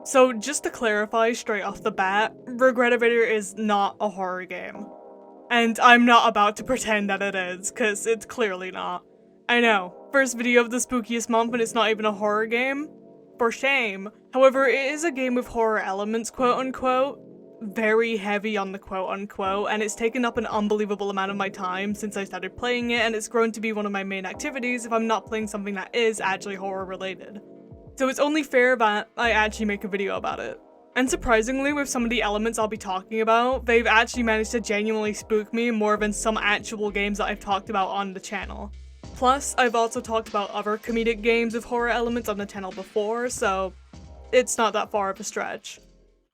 So just to clarify straight off the bat, Regretevator is not a horror game. And I'm not about to pretend that it is, cause it's clearly not. I know, first video of the spookiest month and it's not even a horror game? For shame. However, it is a game with horror elements, quote unquote. Very heavy on the quote unquote, and it's taken up an unbelievable amount of my time since I started playing it, and it's grown to be one of my main activities if I'm not playing something that is actually horror related. So it's only fair that I actually make a video about it. And surprisingly, with some of the elements I'll be talking about, they've actually managed to genuinely spook me more than some actual games that I've talked about on the channel. Plus, I've also talked about other comedic games with horror elements on the channel before, so it's not that far of a stretch.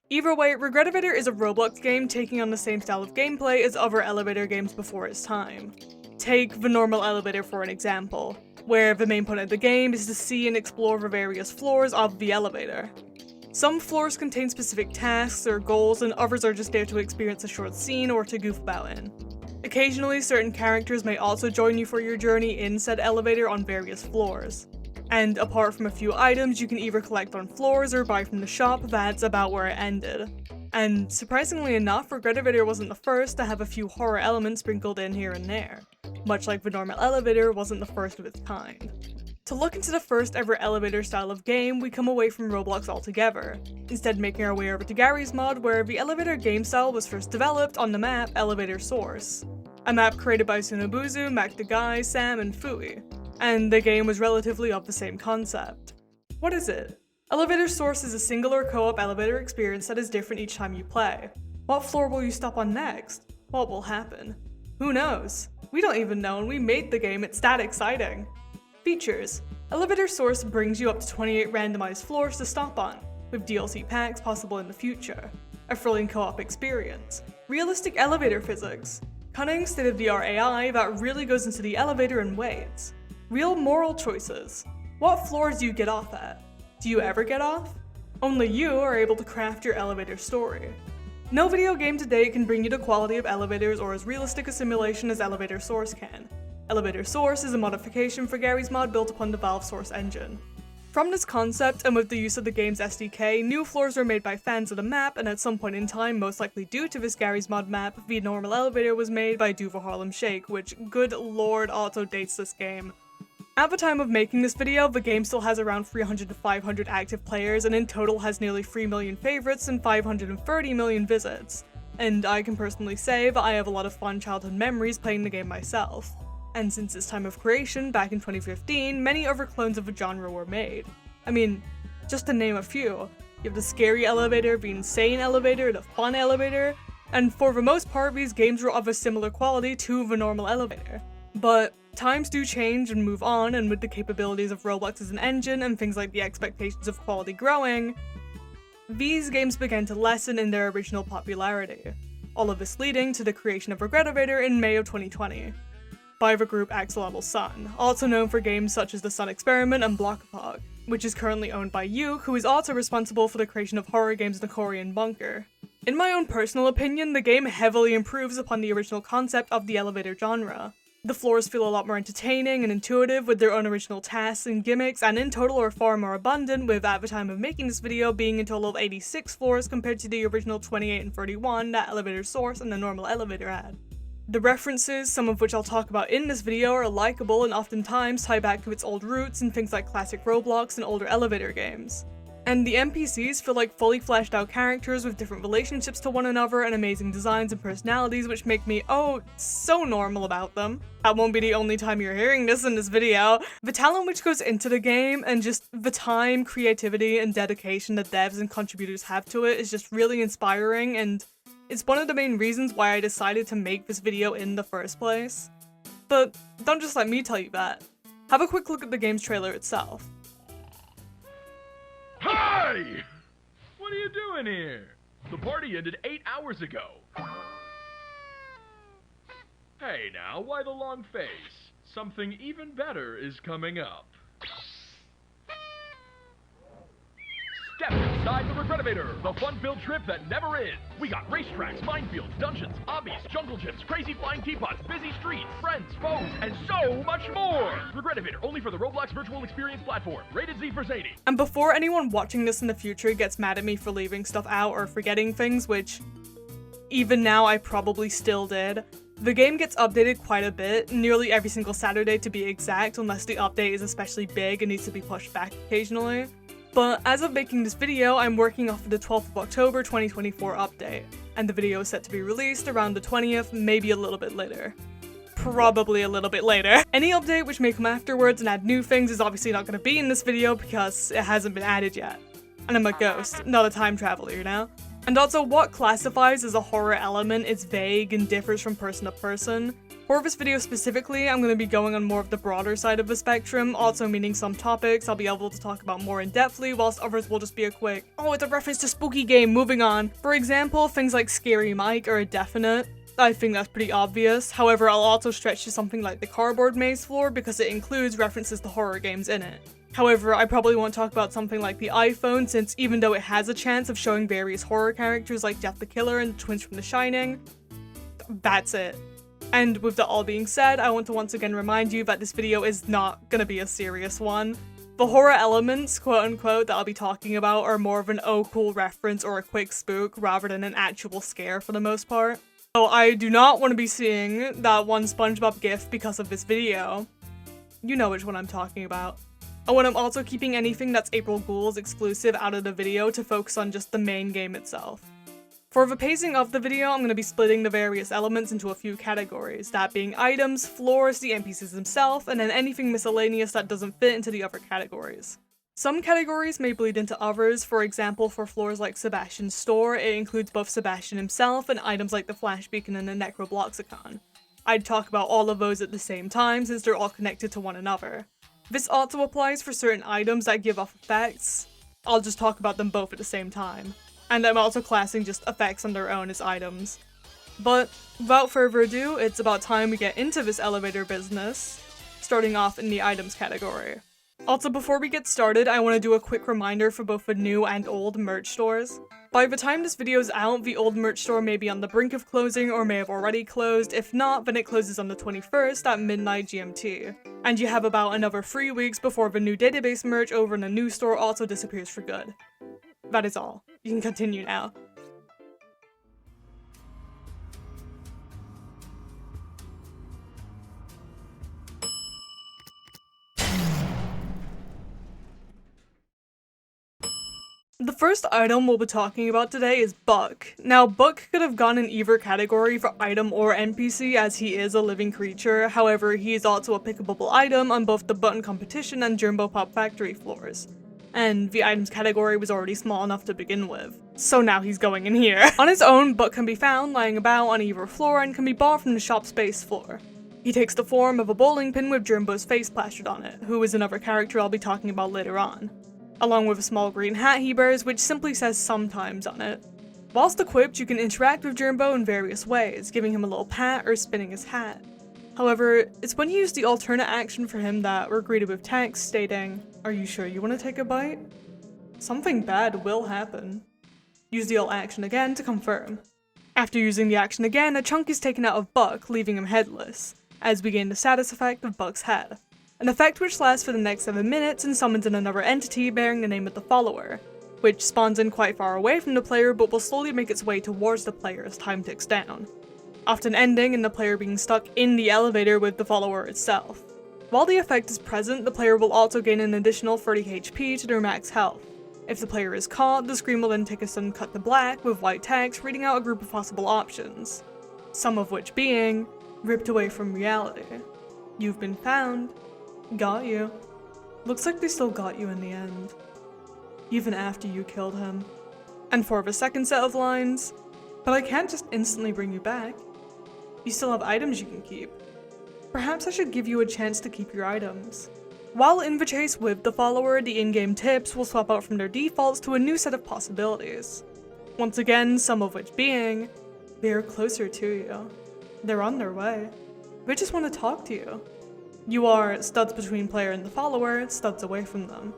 Either way, Regretevator is a Roblox game taking on the same style of gameplay as other elevator games before its time. Take the normal elevator for an example, where the main point of the game is to see and explore the various floors of the elevator. Some floors contain specific tasks or goals, and others are just there to experience a short scene or to goof about in. Occasionally, certain characters may also join you for your journey in said elevator on various floors. And apart from a few items you can either collect on floors or buy from the shop, that's about where it ended. And surprisingly enough, Regretevator wasn't the first to have a few horror elements sprinkled in here and there, much like the normal elevator wasn't the first of its kind. To look into the first ever elevator style of game, we come away from Roblox altogether, instead making our way over to Gary's mod, where the elevator game style was first developed on the map Elevator Source, a map created by Sunobuzu, Mac the Guy, Sam, and Fui, and the game was relatively of the same concept. What is it? Elevator Source is a singular co-op elevator experience that is different each time you play. What floor will you stop on next? What will happen? Who knows? We don't even know, and we made the game, it's that exciting. Features. Elevator Source brings you up to 28 randomized floors to stop on, with DLC packs possible in the future. A thrilling co-op experience. Realistic elevator physics. Cunning, state-of-the-art AI that really goes into the elevator and waits. Real moral choices. What floors do you get off at? Do you ever get off? Only you are able to craft your elevator story. No video game today can bring you the quality of elevators or as realistic a simulation as Elevator Source can. Elevator Source is a modification for Gary's mod built upon the Valve Source engine. From this concept, and with the use of the game's SDK, new floors were made by fans of the map, and at some point in time, most likely due to this Gary's mod map, the normal elevator was made by Duval Harlem Shake, which, good lord, also dates this game. At the time of making this video, the game still has around 300 to 500 active players, and in total has nearly 3 million favorites and 530 million visits. And I can personally say that I have a lot of fond childhood memories playing the game myself. And since its time of creation, back in 2015, many other clones of the genre were made. I mean, just to name a few, you have the scary elevator, the insane elevator, the fun elevator, and for the most part these games were of a similar quality to the normal elevator. But times do change and move on, and with the capabilities of Roblox as an engine and things like the expectations of quality growing, these games began to lessen in their original popularity. All of this leading to the creation of Regretevator in May of 2020. By the group Axolotl Sun, also known for games such as The Sun Experiment and Blockapog, which is currently owned by Yu, who is also responsible for the creation of horror games The Korean Bunker. In my own personal opinion, the game heavily improves upon the original concept of the elevator genre. The floors feel a lot more entertaining and intuitive with their own original tasks and gimmicks, and in total are far more abundant, with at the time of making this video being a total of 86 floors compared to the original 28 and 31 that Elevator Source and the normal elevator had. The references, some of which I'll talk about in this video, are likable and oftentimes tie back to its old roots in things like classic Roblox and older elevator games. And the NPCs feel like fully fleshed out characters with different relationships to one another and amazing designs and personalities, which make me, oh, so normal about them. That won't be the only time you're hearing this in this video. The talent which goes into the game and just the time, creativity, and dedication that devs and contributors have to it is just really inspiring, and it's one of the main reasons why I decided to make this video in the first place. But don't just let me tell you that. Have a quick look at the game's trailer itself. Hi! What are you doing here? The party ended 8 hours ago. Hey now, why the long face? Something even better is coming up. Step inside the Regretevator, the fun-filled trip that never ends. We got racetracks, minefields, dungeons, obbies, jungle gyms, crazy flying teapots, busy streets, friends, foes, and so much more! Regretevator, only for the Roblox Virtual Experience platform. Rated Z for Zadie. And before anyone watching this in the future gets mad at me for leaving stuff out or forgetting things, which even now I probably still did, the game gets updated quite a bit, nearly every single Saturday to be exact, unless the update is especially big and needs to be pushed back occasionally. But as of making this video, I'm working off of the 12th of October 2024 update, and the video is set to be released around the 20th, maybe a little bit later. Probably a little bit later. Any update which may come afterwards and add new things is obviously not going to be in this video because it hasn't been added yet. And I'm a ghost, not a time traveler, you know? And also, what classifies as a horror element is vague and differs from person to person. For this video specifically, I'm going to be going on more of the broader side of the spectrum, also meaning some topics I'll be able to talk about more in-depthly, whilst others will just be a quick, oh, it's a reference to spooky game, moving on. For example, things like Scary Mike are a definite. I think that's pretty obvious. However, I'll also stretch to something like the Cardboard Maze floor because it includes references to horror games in it. However, I probably won't talk about something like the iPhone, since even though it has a chance of showing various horror characters like Jeff the Killer and the twins from The Shining, that's it. And with that all being said, I want to once again remind you that this video is not gonna be a serious one. The horror elements, quote-unquote, that I'll be talking about are more of an oh cool reference or a quick spook rather than an actual scare for the most part. So I do not want to be seeing that one SpongeBob gif because of this video. You know which one I'm talking about. Oh, and I'm also keeping anything that's April Ghouls exclusive out of the video to focus on just the main game itself. For the pacing of the video, I'm going to be splitting the various elements into a few categories, that being items, floors, the NPCs themselves, and then anything miscellaneous that doesn't fit into the other categories. Some categories may bleed into others. For example, for floors like Sebastian's store, it includes both Sebastian himself and items like the Flash Beacon and the Necrobloxicon. I'd talk about all of those at the same time since they're all connected to one another. This also applies for certain items that give off effects. I'll just talk about them both at the same time. And I'm also classing just effects on their own as items. But without further ado, it's about time we get into this elevator business, starting off in the items category. Also, before we get started, I want to do a quick reminder for both the new and old merch stores. By the time this video is out, the old merch store may be on the brink of closing or may have already closed. If not, then it closes on the 21st at midnight GMT. And you have about another 3 weeks before the new database merch over in the new store also disappears for good. That is all. You can continue now. The first item we'll be talking about today is Buck. Now, Buck could have gone in either category for item or NPC as he is a living creature, however, he is also a pickable item on both the Button Competition and Jumbo Pop Factory floors. And the items category was already small enough to begin with. So now he's going in here. On his own, Buck can be found lying about on either floor and can be bought from the shop space floor. He takes the form of a bowling pin with Jumbo's face plastered on it, who is another character I'll be talking about later on, along with a small green hat he bears which simply says sometimes on it. Whilst equipped, you can interact with Jumbo in various ways, giving him a little pat or spinning his hat. However, it's when you use the alternate action for him that we're greeted with text stating, "Are you sure you want to take a bite? Something bad will happen." Use the alt action again to confirm. After using the action again, a chunk is taken out of Buck, leaving him headless, as we gain the status effect of Buck's head. An effect which lasts for the next 7 minutes and summons in another entity bearing the name of the follower, which spawns in quite far away from the player but will slowly make its way towards the player as time ticks down, often ending in the player being stuck in the elevator with the follower itself. While the effect is present, the player will also gain an additional 30 HP to their max health. If the player is caught, the screen will then take a sudden cut to black with white text reading out a group of possible options, some of which being, ripped away from reality, you've been found, got you. Looks like they still got you in the end, even after you killed him. And for the second set of lines, but I can't just instantly bring you back. You still have items you can keep. Perhaps I should give you a chance to keep your items. While in the chase with the follower, the in-game tips will swap out from their defaults to a new set of possibilities. Once again, some of which being, they're closer to you. They're on their way. They just want to talk to you. You are studs between player and the follower, studs away from them.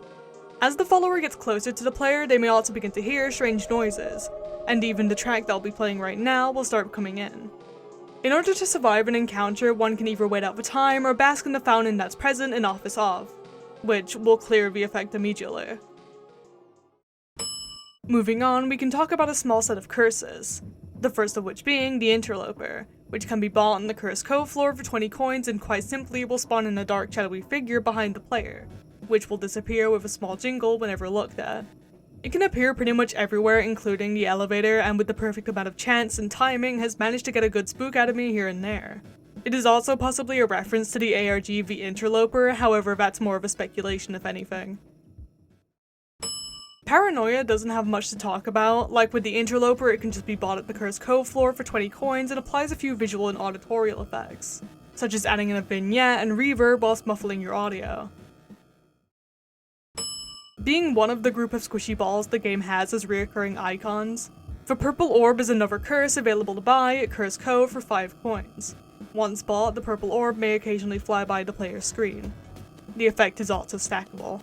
As the follower gets closer to the player, they may also begin to hear strange noises, and even the track that I'll be playing right now will start coming in. In order to survive an encounter, one can either wait out the time or bask in the fountain that's present in Office of, which will clear the effect immediately. Moving on, we can talk about a small set of curses, the first of which being the Interloper, which can be bought on the Curse Cove floor for 20 coins and quite simply will spawn in a dark shadowy figure behind the player, which will disappear with a small jingle whenever looked at. It can appear pretty much everywhere, including the elevator, and with the perfect amount of chance and timing has managed to get a good spook out of me here and there. It is also possibly a reference to the ARG The Interloper, however that's more of a speculation if anything. Paranoia doesn't have much to talk about. Like with the Interloper, it can just be bought at the Curse Cove floor for 20 coins and applies a few visual and auditorial effects, such as adding in a vignette and reverb whilst muffling your audio. Being one of the group of squishy balls the game has as reoccurring icons, the Purple Orb is another curse available to buy at Curse Cove for 5 coins. Once bought, the Purple Orb may occasionally fly by the player's screen. The effect is also stackable.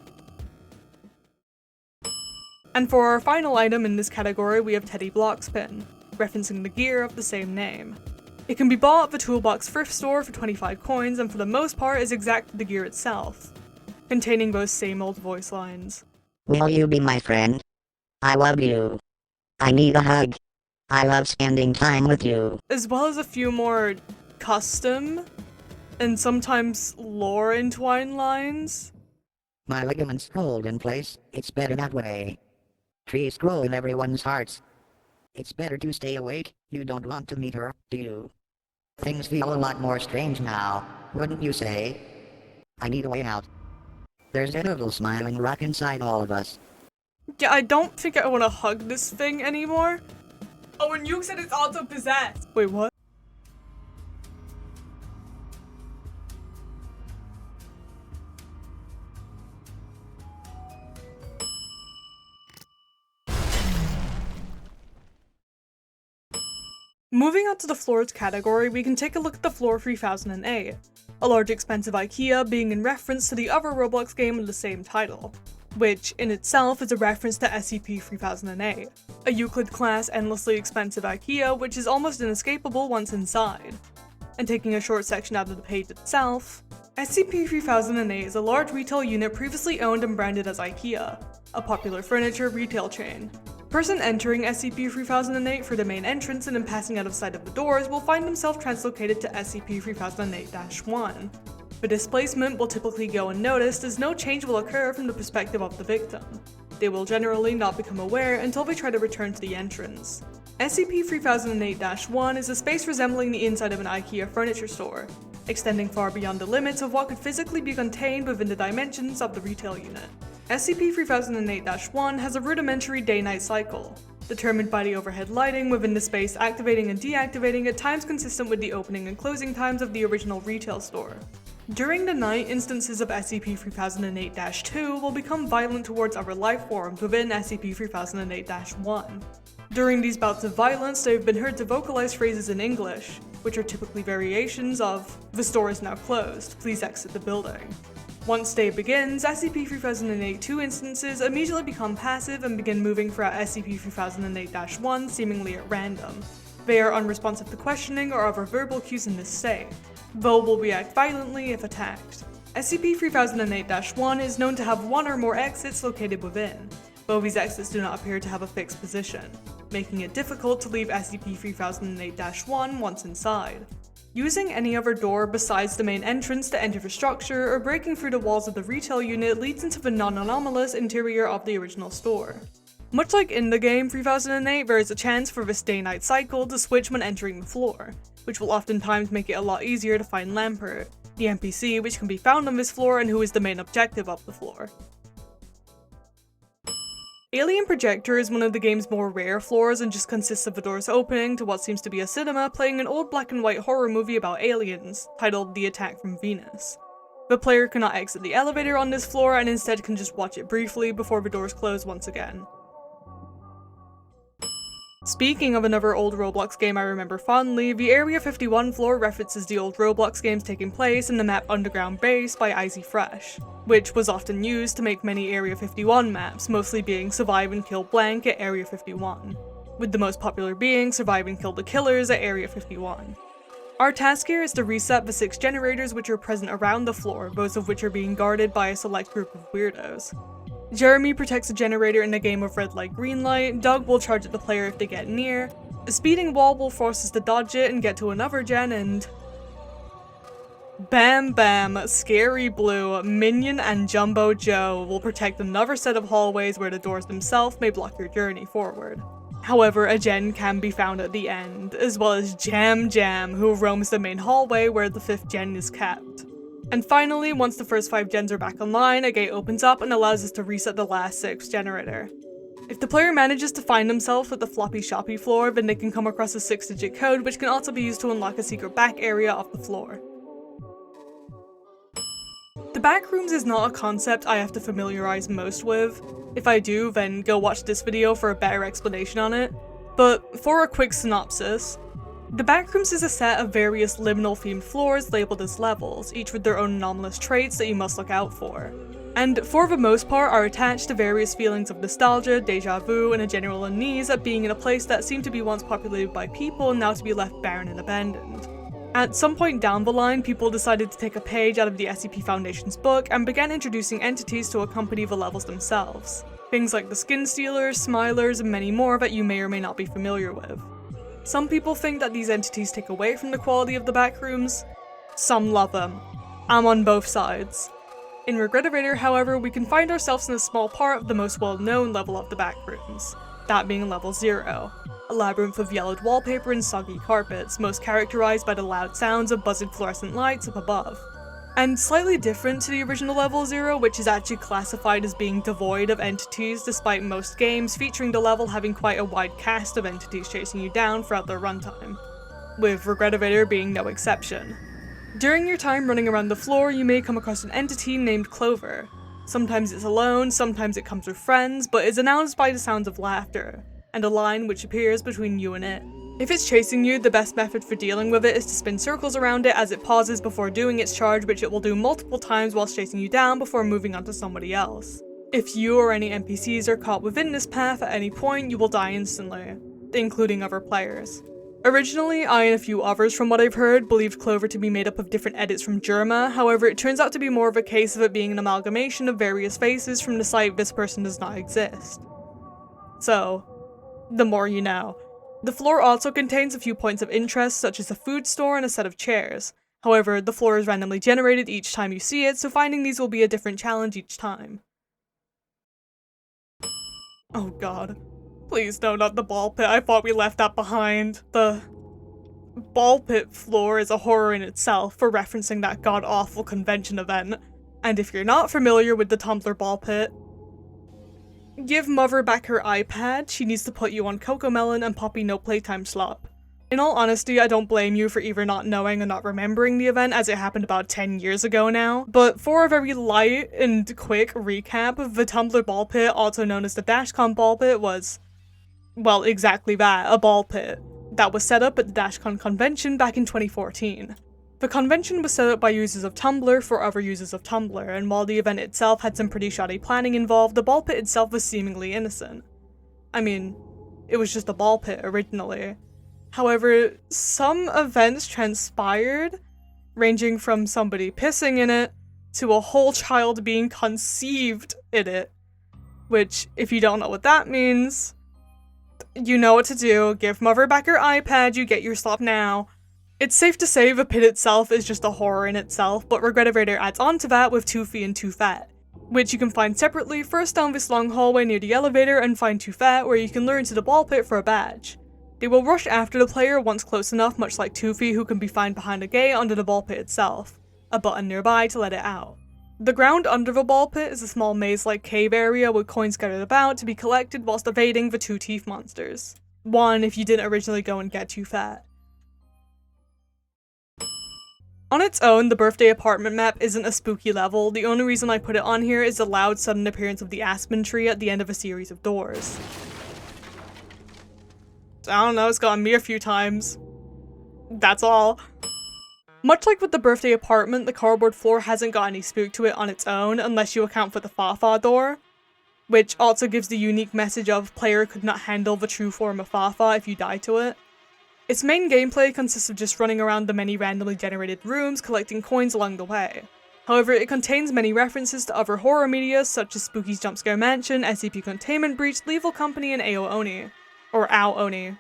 And for our final item in this category, we have Teddy Blockspin, referencing the gear of the same name. It can be bought at the Toolbox thrift store for 25 coins and for the most part is exactly the gear itself, containing those same old voice lines. Will you be my friend? I love you. I need a hug. I love spending time with you. As well as a few more custom and sometimes lore entwined lines. My ligaments hold in place, it's better that way. Trees grow in everyone's hearts. It's better to stay awake, you don't want to meet her, do you? Things feel a lot more strange now, wouldn't you say? I need a way out. There's a little smiling rock inside all of us. Yeah, I don't think I want to hug this thing anymore. Oh, and you said it's also possessed. Wait, what? Moving on to the floors category, we can take a look at the floor 3008, a large expensive IKEA being in reference to the other Roblox game with the same title, which in itself is a reference to SCP-3008, a Euclid-class endlessly expensive IKEA which is almost inescapable once inside. And taking a short section out of the page itself, SCP-3008 is a large retail unit previously owned and branded as IKEA, a popular furniture retail chain. The person entering SCP-3008 for the main entrance and then passing out of sight of the doors will find themselves translocated to SCP-3008-1. The displacement will typically go unnoticed as no change will occur from the perspective of the victim. They will generally not become aware until they try to return to the entrance. SCP-3008-1 is a space resembling the inside of an IKEA furniture store, extending far beyond the limits of what could physically be contained within the dimensions of the retail unit. SCP-3008-1 has a rudimentary day-night cycle, determined by the overhead lighting within the space activating and deactivating at times consistent with the opening and closing times of the original retail store. During the night, instances of SCP-3008-2 will become violent towards other life forms within SCP-3008-1. During these bouts of violence, they have been heard to vocalize phrases in English, which are typically variations of, "The store is now closed, please exit the building." Once day begins, SCP-3008-2 instances immediately become passive and begin moving throughout SCP-3008-1 seemingly at random. They are unresponsive to questioning or other verbal cues in this state, though will react violently if attacked. SCP-3008-1 is known to have one or more exits located within, though these exits do not appear to have a fixed position, making it difficult to leave SCP-3008-1 once inside. Using any other door besides the main entrance to enter the structure or breaking through the walls of the retail unit leads into the non-anomalous interior of the original store. Much like in the game 3008, there is a chance for this day-night cycle to switch when entering the floor, which will oftentimes make it a lot easier to find Lampert, the NPC which can be found on this floor and who is the main objective of the floor. Alien Projector is one of the game's more rare floors and just consists of the doors opening to what seems to be a cinema playing an old black and white horror movie about aliens, titled The Attack from Venus. The player cannot exit the elevator on this floor and instead can just watch it briefly before the doors close once again. Speaking of another old Roblox game I remember fondly, the Area 51 floor references the old Roblox games taking place in the map Underground Base by Icy Fresh, which was often used to make many Area 51 maps, mostly being Survive and Kill Blank at Area 51, with the most popular being Survive and Kill the Killers at Area 51. Our task here is to reset the 6 generators which are present around the floor, those of which are being guarded by a select group of weirdos. Jeremy protects a generator in a game of red light green light, Doug will charge at the player if they get near, a speeding wall will force us to dodge it and get to another gen, and Bam Bam, Scary Blue, Minion, and Jumbo Joe will protect another set of hallways where the doors themselves may block your journey forward. However, a gen can be found at the end, as well as Jam Jam, who roams the main hallway where the 5th gen is kept. And finally, once the first 5 gens are back online, a gate opens up and allows us to reset the last 6th generator. If the player manages to find themselves at the floppy shoppy floor, then they can come across a 6-digit code which can also be used to unlock a secret back area off the floor. The backrooms is not a concept I have to familiarize most with. If I do, then go watch this video for a better explanation on it. But for a quick synopsis, the backrooms is a set of various liminal themed floors labeled as levels, each with their own anomalous traits that you must look out for. And for the most part are attached to various feelings of nostalgia, deja vu, and a general unease at being in a place that seemed to be once populated by people and now to be left barren and abandoned. At some point down the line, people decided to take a page out of the SCP Foundation's book and began introducing entities to accompany the levels themselves. Things like the Skin Stealers, Smilers, and many more that you may or may not be familiar with. Some people think that these entities take away from the quality of the backrooms. Some love them. I'm on both sides. In Regretevator, however, we can find ourselves in a small part of the most well-known level of the backrooms, that being level 0, a labyrinth of yellowed wallpaper and soggy carpets, most characterized by the loud sounds of buzzing fluorescent lights up above. And slightly different to the original level 0, which is actually classified as being devoid of entities despite most games featuring the level having quite a wide cast of entities chasing you down throughout their runtime, with Regretevator being no exception. During your time running around the floor, you may come across an entity named Clover. Sometimes it's alone, sometimes it comes with friends, but is announced by the sounds of laughter, and a line which appears between you and it. If it's chasing you, the best method for dealing with it is to spin circles around it as it pauses before doing its charge, which it will do multiple times whilst chasing you down before moving on to somebody else. If you or any NPCs are caught within this path at any point, you will die instantly, including other players. Originally, I and a few others from what I've heard believed Clover to be made up of different edits from Germa, however it turns out to be more of a case of it being an amalgamation of various faces from the site this person does not exist. So, the more you know. The floor also contains a few points of interest, such as a food store and a set of chairs. However, the floor is randomly generated each time you see it, so finding these will be a different challenge each time. Oh god. Please no, not the ball pit. I thought we left that behind. The ball pit floor is a horror in itself for referencing that god-awful convention event. And if you're not familiar with the Tumblr ball pit, give Mother back her iPad, she needs to put you on Cocomelon and Poppy no playtime slop. In all honesty, I don't blame you for either not knowing or not remembering the event as it happened about 10 years ago now, but for a very light and quick recap, the Tumblr ball pit, also known as the DashCon ball pit, was, well, exactly that, a ball pit, that was set up at the DashCon convention back in 2014. The convention was set up by users of Tumblr for other users of Tumblr, and while the event itself had some pretty shoddy planning involved, the ball pit itself was seemingly innocent. I mean, it was just a ball pit originally. However, some events transpired, ranging from somebody pissing in it, to a whole child being conceived in it. Which, if you don't know what that means, you know what to do, give Mother back her iPad, you get your slop now. It's safe to say the pit itself is just a horror in itself, but Regretevator adds on to that with Too Fee and Too Fat, which you can find separately first down this long hallway near the elevator and find Too Fat where you can lure into the ball pit for a badge. They will rush after the player once close enough, much like Too Fee, who can be found behind a gate under the ball pit itself, a button nearby to let it out. The ground under the ball pit is a small maze-like cave area with coins scattered about to be collected whilst evading the 2 teeth monsters. One if you didn't originally go and get Too Fat. On its own, the birthday apartment map isn't a spooky level. The only reason I put it on here is the loud sudden appearance of the aspen tree at the end of a series of doors. I don't know, it's gotten me a few times. That's all. Much like with the birthday apartment, the cardboard floor hasn't got any spook to it on its own, unless you account for the Fafa door, which also gives the unique message of player could not handle the true form of Fafa if you die to it. Its main gameplay consists of just running around the many randomly generated rooms collecting coins along the way. However, it contains many references to other horror media such as Spooky's Jumpscare Mansion, SCP Containment Breach, Lethal Company, and AO Oni. Or Ao Oni.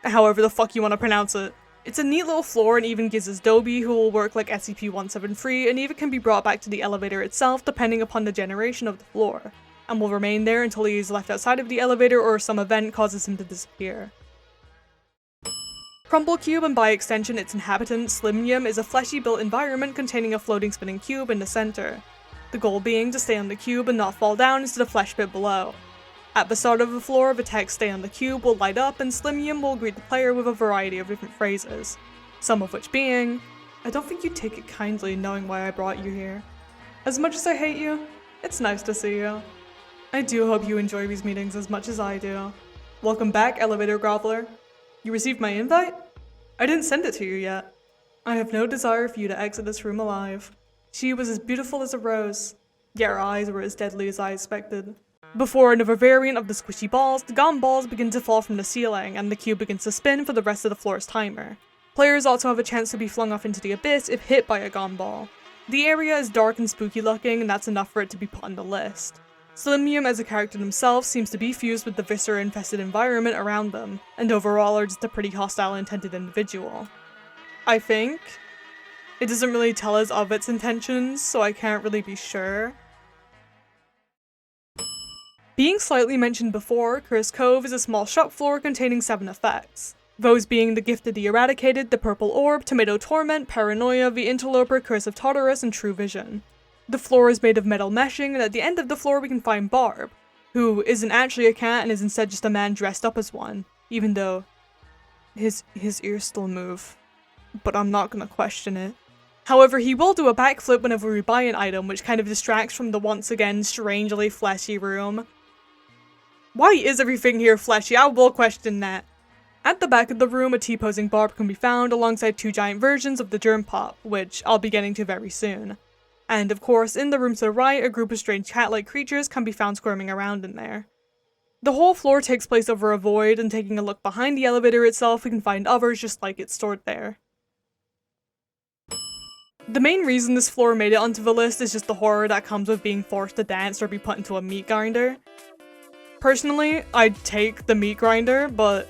However the fuck you want to pronounce it. It's a neat little floor and even gives us Dobie, who will work like SCP-173 and even can be brought back to the elevator itself depending upon the generation of the floor, and will remain there until he is left outside of the elevator or some event causes him to disappear. Crumble Cube, and by extension its inhabitant, Slimnium, is a fleshy built environment containing a floating spinning cube in the center. The goal being to stay on the cube and not fall down into the flesh pit below. At the start of the floor, the text "Stay on the cube" will light up and Slimnium will greet the player with a variety of different phrases. Some of which being, "I don't think you'd take it kindly knowing why I brought you here. As much as I hate you, it's nice to see you. I do hope you enjoy these meetings as much as I do. Welcome back, Elevator Groveler. You received my invite? I didn't send it to you yet. I have no desire for you to exit this room alive. She was as beautiful as a rose, yet her eyes were as deadly as I expected." Before another variant of the squishy balls, the gum balls begin to fall from the ceiling, and the cube begins to spin for the rest of the floor's timer. Players also have a chance to be flung off into the abyss if hit by a gum ball. The area is dark and spooky looking, and that's enough for it to be put on the list. Slimnium as a character himself seems to be fused with the viscera-infested environment around them, and overall are just a pretty hostile intended individual. I think. It doesn't really tell us of its intentions, so I can't really be sure. Being slightly mentioned before, Cursed Cove is a small shop floor containing 7 effects. Those being the Gift of the Eradicated, the Purple Orb, Tomato Torment, Paranoia, the Interloper, Curse of Tartarus, and True Vision. The floor is made of metal meshing, and at the end of the floor we can find Barb, who isn't actually a cat and is instead just a man dressed up as one, even though his ears still move. But I'm not gonna question it. However, he will do a backflip whenever we buy an item, which kind of distracts from the once again strangely fleshy room. Why is everything here fleshy? I will question that. At the back of the room, a T-posing Barb can be found alongside 2 giant versions of the Germ Pop, which I'll be getting to very soon. And of course, in the room to the right, a group of strange cat-like creatures can be found squirming around in there. The whole floor takes place over a void, and taking a look behind the elevator itself, we can find others just like it stored there. The main reason this floor made it onto the list is just the horror that comes with being forced to dance or be put into a meat grinder. Personally, I'd take the meat grinder, but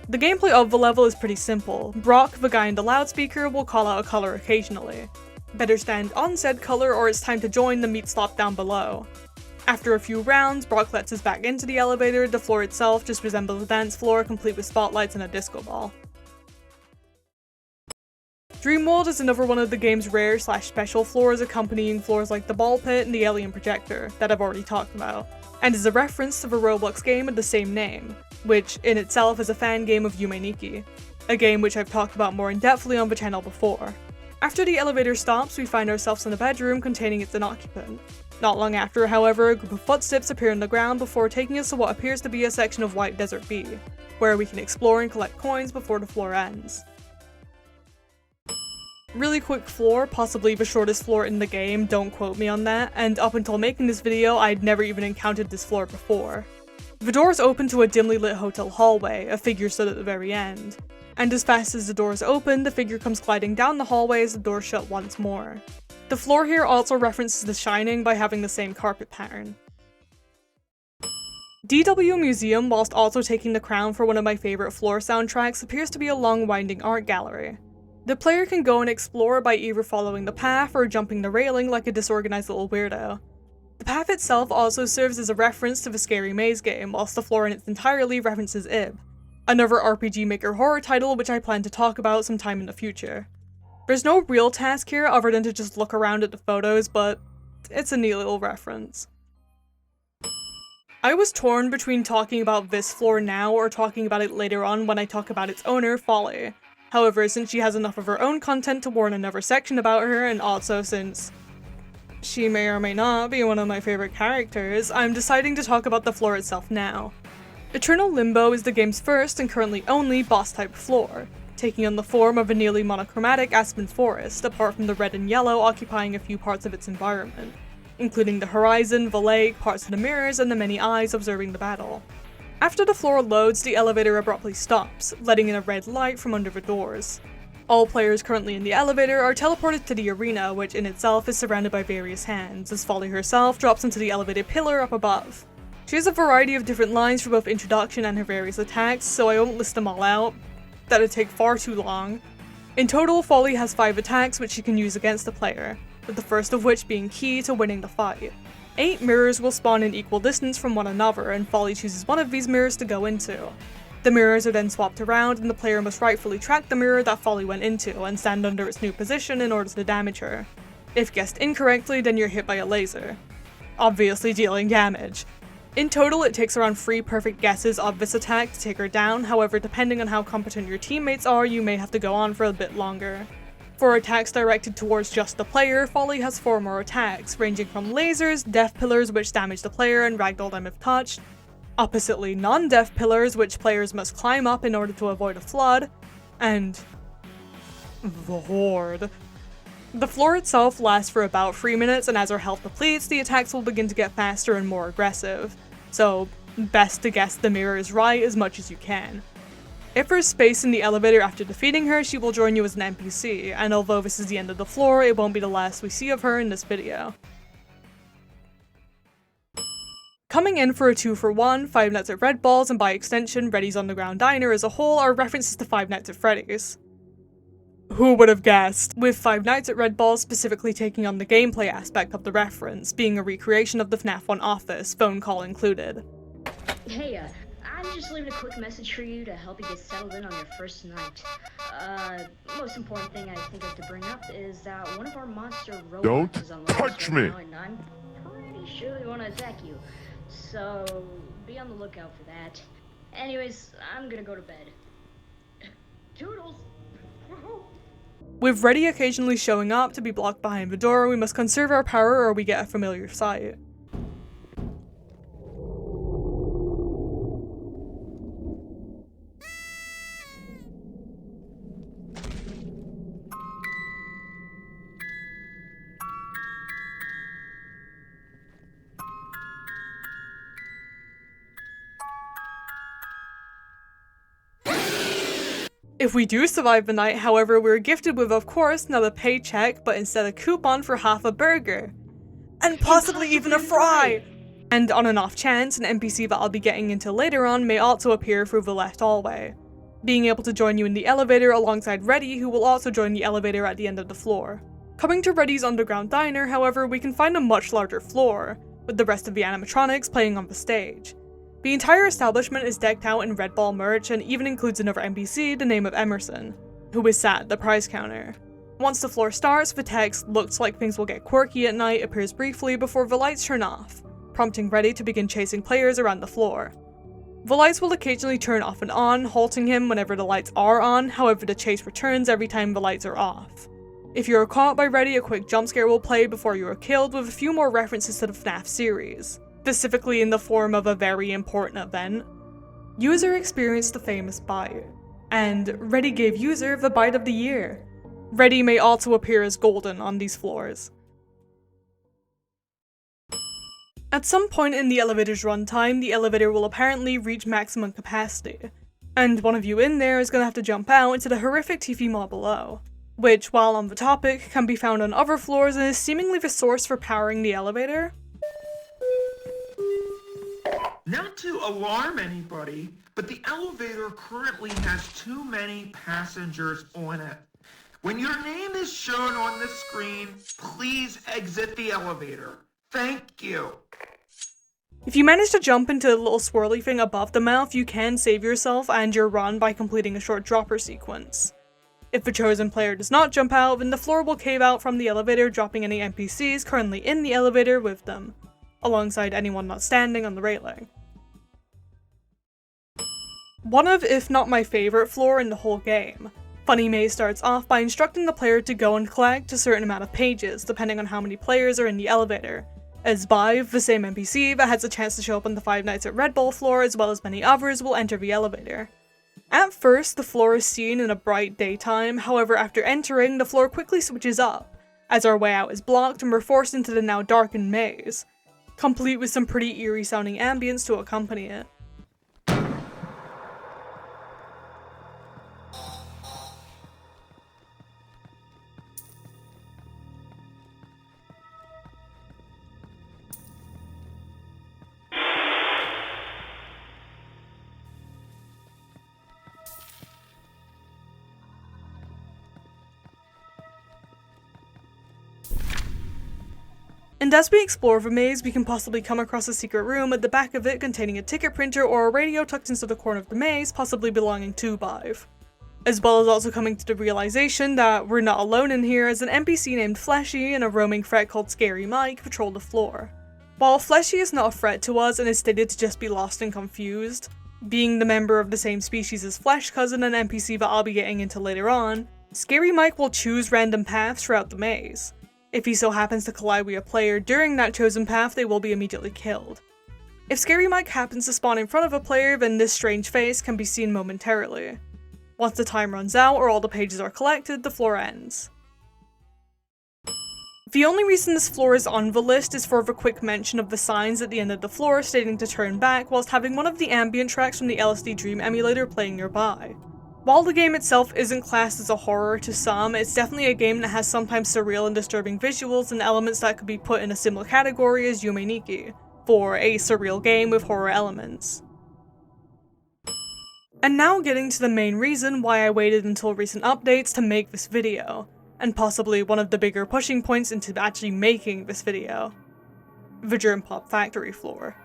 the gameplay of the level is pretty simple. Brock, the guy in the loudspeaker, will call out a color occasionally. Better stand on said color or it's time to join the meat slop down below. After a few rounds, Brock lets us back into the elevator. The floor itself just resembles a dance floor, complete with spotlights and a disco ball. Dreamworld is another one of the game's rare / special floors, accompanying floors like the ball pit and the alien projector that I've already talked about, and is a reference to the Roblox game of the same name, which in itself is a fan game of Yume Nikki, a game which I've talked about more in-depthly on the channel before. After the elevator stops, we find ourselves in a bedroom containing its occupant. Not long after, however, a group of footsteps appear on the ground before taking us to what appears to be a section of White Desert B, where we can explore and collect coins before the floor ends. Really quick floor, possibly the shortest floor in the game, don't quote me on that, and up until making this video, I'd never even encountered this floor before. The doors open to a dimly lit hotel hallway, a figure stood at the very end. And as fast as the doors open, the figure comes gliding down the hallway as the doors shut once more. The floor here also references The Shining by having the same carpet pattern. DW Museum, whilst also taking the crown for one of my favorite floor soundtracks, appears to be a long winding art gallery. The player can go and explore by either following the path or jumping the railing like a disorganized little weirdo. The path itself also serves as a reference to the Scary Maze game, whilst the floor in its entirety references Ib, another RPG Maker horror title which I plan to talk about sometime in the future. There's no real task here other than to just look around at the photos, but it's a neat little reference. I was torn between talking about this floor now or talking about it later on when I talk about its owner, Folly. However, since she has enough of her own content to warrant another section about her, and also since she may or may not be one of my favorite characters, I'm deciding to talk about the floor itself now. Eternal Limbo is the game's first and currently only boss-type floor, taking on the form of a nearly monochromatic aspen forest, apart from the red and yellow occupying a few parts of its environment, including the horizon, the lake, parts of the mirrors, and the many eyes observing the battle. After the floor loads, the elevator abruptly stops, letting in a red light from under the doors. All players currently in the elevator are teleported to the arena, which in itself is surrounded by various hands, as Folly herself drops into the elevated pillar up above. She has a variety of different lines for both introduction and her various attacks, so I won't list them all out. That'd take far too long. In total, Folly has 5 attacks which she can use against the player, with the first of which being key to winning the fight. 8 mirrors will spawn in equal distance from one another, and Folly chooses one of these mirrors to go into. The mirrors are then swapped around, and the player must rightfully track the mirror that Folly went into and stand under its new position in order to damage her. If guessed incorrectly, then you're hit by a laser, obviously dealing damage. In total, it takes around 3 perfect guesses of this attack to take her down, however depending on how competent your teammates are, you may have to go on for a bit longer. For attacks directed towards just the player, Folly has 4 more attacks, ranging from lasers, death pillars which damage the player and ragdoll them if touched, oppositely non-death pillars which players must climb up in order to avoid a flood, and the Horde. The floor itself lasts for about 3 minutes, and as her health depletes, the attacks will begin to get faster and more aggressive, so best to guess the mirrors right as much as you can. If there's space in the elevator after defeating her, she will join you as an NPC, and although this is the end of the floor, it won't be the last we see of her in this video. Coming in for a 2-for-1, Five Nights at Red Balls, and by extension, Freddy's Underground Diner as a whole are references to Five Nights at Freddy's. Who would have guessed? With Five Nights at Red Balls specifically taking on the gameplay aspect of the reference, being a recreation of the FNAF 1 office, phone call included. Hey, I'm just leaving a quick message for you to help you get settled in on your first night. Most important thing I think I have to bring up is that one of our monster robots is on the touch loose me. right now, and I'm pretty sure they want to attack you. So, be on the lookout for that. Anyways, I'm gonna go to bed. Toodles! With Freddy occasionally showing up to be blocked behind the door, we must conserve our power or we get a familiar sight. If we do survive the night, however, we're gifted with, of course, not a paycheck, but instead a coupon for half a burger. And possibly even a fry! And on an off chance, an NPC that I'll be getting into later on may also appear through the left hallway, being able to join you in the elevator alongside Reddy, who will also join the elevator at the end of the floor. Coming to Reddy's Underground Diner, however, we can find a much larger floor, with the rest of the animatronics playing on the stage. The entire establishment is decked out in Red Ball merch and even includes another NPC, the name of Emerson, who is sat at the prize counter. Once the floor starts, the text "looks like things will get quirky at night" appears briefly before the lights turn off, prompting Reddy to begin chasing players around the floor. The lights will occasionally turn off and on, halting him whenever the lights are on, however the chase returns every time the lights are off. If you are caught by Reddy, a quick jump scare will play before you are killed, with a few more references to the FNAF series, specifically in the form of a very important event. User experienced the famous bite, and Reddy gave user the bite of the year. Reddy may also appear as golden on these floors. At some point in the elevator's runtime, the elevator will apparently reach maximum capacity, and one of you in there is gonna have to jump out into the horrific TV mod below, which, while on the topic, can be found on other floors and is seemingly the source for powering the elevator. Not to alarm anybody, but the elevator currently has too many passengers on it. When your name is shown on the screen, please exit the elevator. Thank you. If you manage to jump into the little swirly thing above the mouth, you can save yourself and your run by completing a short dropper sequence. If the chosen player does not jump out, then the floor will cave out from the elevator, dropping any NPCs currently in the elevator with them, alongside anyone not standing on the railing. One of, if not my favorite floor in the whole game, Funny Maze starts off by instructing the player to go and collect a certain amount of pages, depending on how many players are in the elevator, as Bive, the same NPC that has a chance to show up on the Five Nights at Red Bull floor as well as many others, will enter the elevator. At first, the floor is seen in a bright daytime, however after entering, the floor quickly switches up, as our way out is blocked and we're forced into the now darkened maze, complete with some pretty eerie sounding ambience to accompany it. And as we explore the maze, we can possibly come across a secret room at the back of it containing a ticket printer or a radio tucked into the corner of the maze, possibly belonging to Bive. As well as also coming to the realization that we're not alone in here, as an NPC named Fleshy and a roaming threat called Scary Mike patrol the floor. While Fleshy is not a threat to us and is stated to just be lost and confused, being the member of the same species as Flesh Cousin, an NPC that I'll be getting into later on, Scary Mike will choose random paths throughout the maze. If he so happens to collide with a player during that chosen path, they will be immediately killed. If Scary Mike happens to spawn in front of a player, then this strange face can be seen momentarily. Once the time runs out or all the pages are collected, the floor ends. The only reason this floor is on the list is for the quick mention of the signs at the end of the floor stating to turn back whilst having one of the ambient tracks from the LSD Dream emulator playing nearby. While the game itself isn't classed as a horror to some, it's definitely a game that has sometimes surreal and disturbing visuals and elements that could be put in a similar category as Yume Nikki, for a surreal game with horror elements. And now getting to the main reason why I waited until recent updates to make this video, and possibly one of the bigger pushing points into actually making this video. The Germ Pop Factory Floor.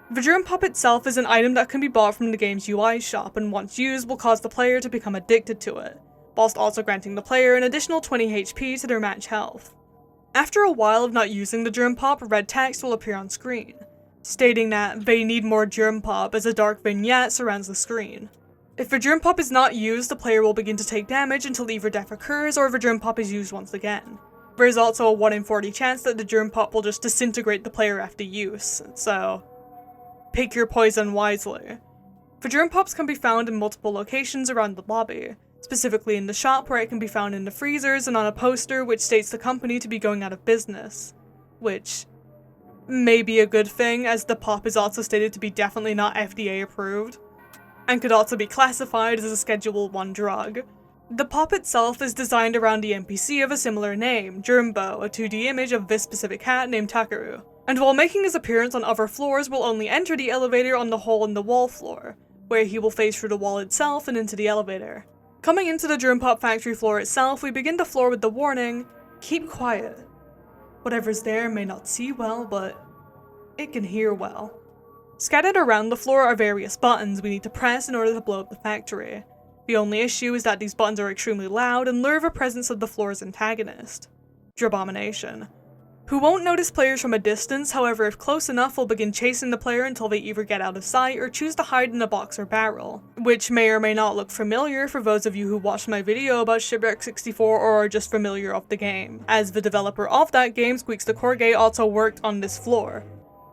The Germ Pop itself is an item that can be bought from the game's UI shop and once used will cause the player to become addicted to it, whilst also granting the player an additional 20 HP to their match health. After a while of not using the Germ Pop, red text will appear on screen, stating that they need more Germ Pop as a dark vignette surrounds the screen. If the Germ Pop is not used, the player will begin to take damage until either death occurs or the Germ Pop is used once again. There is also a 1 in 40 chance that the Germ Pop will just disintegrate the player after use, so pick your poison wisely. The Germ Pops can be found in multiple locations around the lobby, specifically in the shop where it can be found in the freezers and on a poster which states the company to be going out of business, which may be a good thing as the pop is also stated to be definitely not FDA approved, and could also be classified as a Schedule 1 drug. The pop itself is designed around the NPC of a similar name, Germbo, a 2D image of this specific cat named Takaru, and while making his appearance on other floors will only enter the elevator on the hole in the wall floor, where he will phase through the wall itself and into the elevator. Coming into the Germ Pop Factory floor itself, we begin the floor with the warning, keep quiet. Whatever's there may not see well, but it can hear well. Scattered around the floor are various buttons we need to press in order to blow up the factory. The only issue is that these buttons are extremely loud and lure the presence of the floor's antagonist, Drabomination, who won't notice players from a distance, however if close enough will begin chasing the player until they either get out of sight or choose to hide in a box or barrel, which may or may not look familiar for those of you who watched my video about Shipwreck 64 or are just familiar of the game, as the developer of that game, Squeaks the Corgate, also worked on this floor.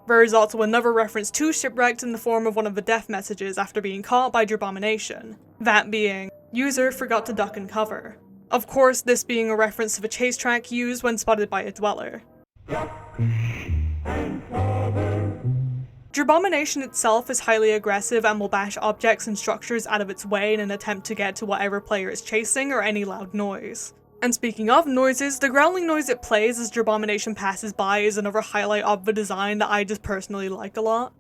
There is also another reference to Shipwrecked in the form of one of the death messages after being caught by Drabomination, that being, user forgot to duck and cover. Of course, this being a reference to the chase track used when spotted by a dweller. Drabomination itself is highly aggressive and will bash objects and structures out of its way in an attempt to get to whatever player is chasing or any loud noise. And speaking of noises, the growling noise it plays as Drabomination passes by is another highlight of the design that I just personally like a lot.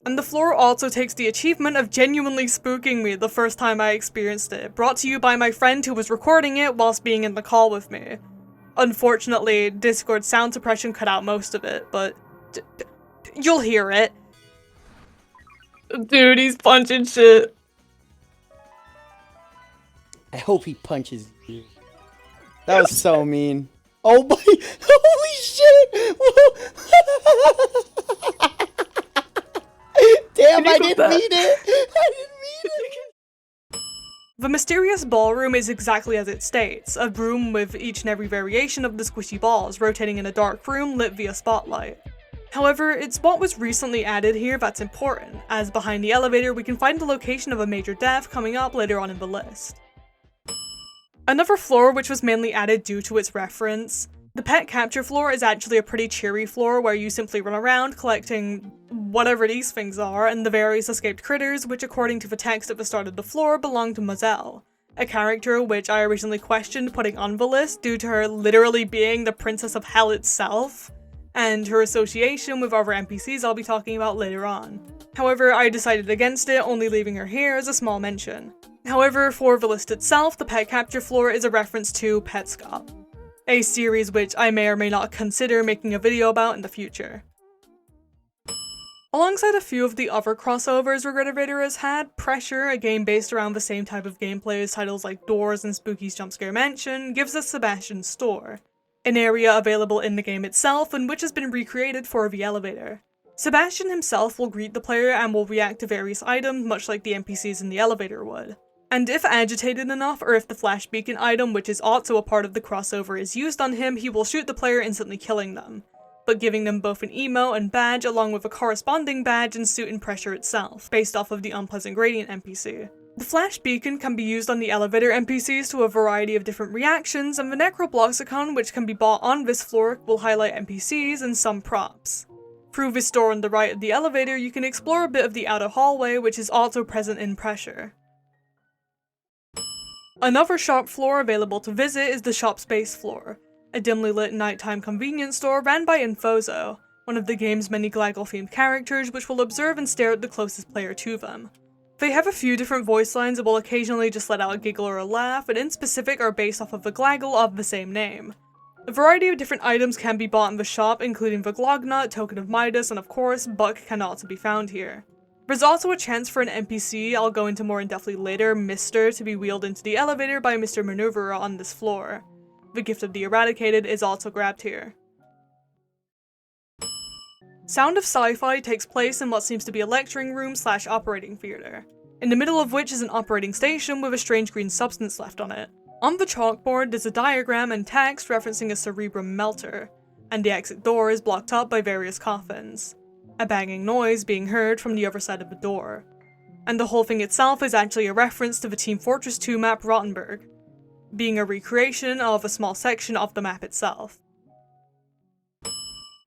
And the floor also takes the achievement of genuinely spooking me the first time I experienced it, brought to you by my friend who was recording it whilst being in the call with me. Unfortunately, Discord sound suppression cut out most of it, but you'll hear it. Dude, he's punching shit. I hope he punches you. That was so mean. Oh my, holy shit! Damn, I need didn't that. mean it! I didn't mean it! The mysterious ballroom is exactly as it states, a room with each and every variation of the squishy balls rotating in a dark room lit via spotlight. However, it's what was recently added here that's important, as behind the elevator we can find the location of a major death coming up later on in the list. Another floor which was mainly added due to its reference. The pet capture floor is actually a pretty cheery floor where you simply run around collecting whatever these things are and the various escaped critters which according to the text at the start of the floor belong to Moselle, a character which I originally questioned putting on the list due to her literally being the Princess of Hell itself, and her association with other NPCs I'll be talking about later on. However, I decided against it, only leaving her here as a small mention. However, for the list itself, the pet capture floor is a reference to Petscop, a series which I may or may not consider making a video about in the future. Alongside a few of the other crossovers Regretevator has had, Pressure, a game based around the same type of gameplay as titles like Doors and Spooky's Jumpscare Mansion, gives us Sebastian's store, an area available in the game itself and which has been recreated for the elevator. Sebastian himself will greet the player and will react to various items much like the NPCs in the elevator would. And if agitated enough, or if the flash beacon item, which is also a part of the crossover, is used on him, he will shoot the player instantly killing them, but giving them both an emote and badge along with a corresponding badge and suit in Pressure itself, based off of the Unpleasant Gradient NPC. The flash beacon can be used on the elevator NPCs to a variety of different reactions, and the Necrobloxicon, which can be bought on this floor, will highlight NPCs and some props. Through this door on the right of the elevator, you can explore a bit of the outer hallway, which is also present in Pressure. Another shop floor available to visit is the shop space floor, a dimly lit nighttime convenience store ran by Infozo, one of the game's many Glaggle-themed characters which will observe and stare at the closest player to them. They have a few different voice lines that will occasionally just let out a giggle or a laugh, and in specific are based off of the Glaggle of the same name. A variety of different items can be bought in the shop, including the Glognut, Token of Midas, and of course, Buck can also be found here. There's also a chance for an NPC I'll go into more in depthly later, Mr., to be wheeled into the elevator by Mr. Maneuverer on this floor. The Gift of the Eradicated is also grabbed here. Sound of Sci-Fi takes place in what seems to be a lecturing room / operating theater, in the middle of which is an operating station with a strange green substance left on it. On the chalkboard there's a diagram and text referencing a cerebrum melter, and the exit door is blocked up by various coffins, a banging noise being heard from the other side of the door. And the whole thing itself is actually a reference to the Team Fortress 2 map Rottenburg, being a recreation of a small section of the map itself.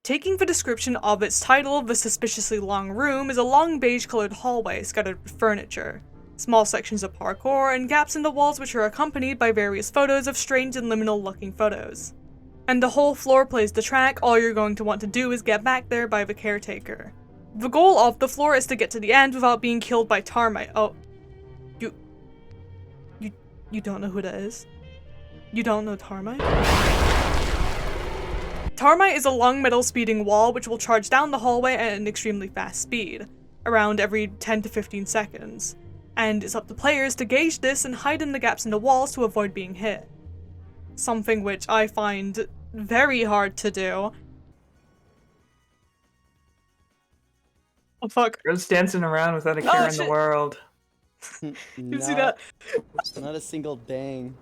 Taking the description of its title, the suspiciously long room is a long beige-colored hallway scattered with furniture, small sections of parkour, and gaps in the walls which are accompanied by various photos of strange and liminal-looking photos. And the whole floor plays the track all you're going to want to do is get back there by the caretaker. The goal of the floor is to get to the end without being killed by Tarmite. Oh. You don't know who that is? You don't know Tarmite? Tarmite is a long metal speeding wall which will charge down the hallway at an extremely fast speed, around every 10 to 15 seconds, and it's up to players to gauge this and hide in the gaps in the walls to avoid being hit. Something which I find very hard to do. Oh fuck. Girls dancing around without a care in the world. You see that? Not a single dang.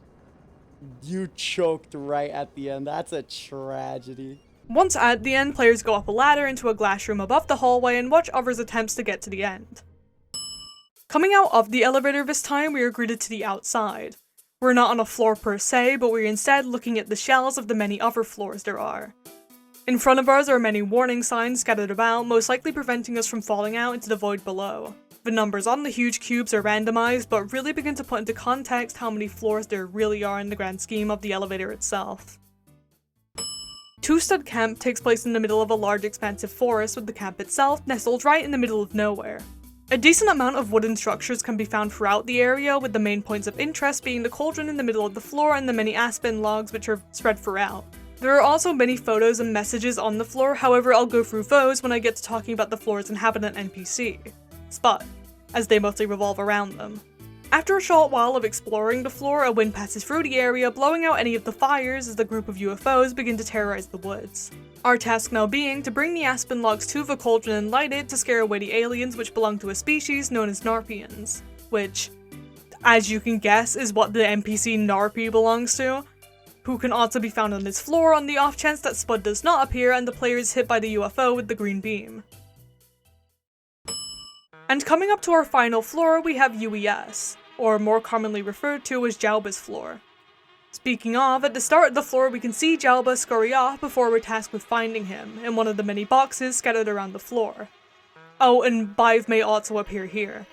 You choked right at the end. That's a tragedy. Once at the end, players go up a ladder into a glass room above the hallway and watch others' attempts to get to the end. Coming out of the elevator this time, we are greeted to the outside. We're not on a floor per se, but we're instead looking at the shells of the many other floors there are. In front of us are many warning signs scattered about, most likely preventing us from falling out into the void below. The numbers on the huge cubes are randomized, but really begin to put into context how many floors there really are in the grand scheme of the elevator itself. Two Stud Camp takes place in the middle of a large expansive forest, with the camp itself nestled right in the middle of nowhere. A decent amount of wooden structures can be found throughout the area, with the main points of interest being the cauldron in the middle of the floor and the many aspen logs which are spread throughout. There are also many photos and messages on the floor, however I'll go through those when I get to talking about the floor's inhabitant NPC, Spud, as they mostly revolve around them. After a short while of exploring the floor, a wind passes through the area, blowing out any of the fires as the group of UFOs begin to terrorize the woods. Our task now being to bring the aspen logs to the cauldron and light it to scare away the aliens which belong to a species known as Narpians, which, as you can guess, is what the NPC Narpi belongs to, who can also be found on this floor on the off chance that Spud does not appear and the player is hit by the UFO with the green beam. And coming up to our final floor, we have UES, or more commonly referred to as Jalba's floor. Speaking of, at the start of the floor we can see Jalba scurry off before we're tasked with finding him, in one of the many boxes scattered around the floor. Oh, and Bive may also appear here.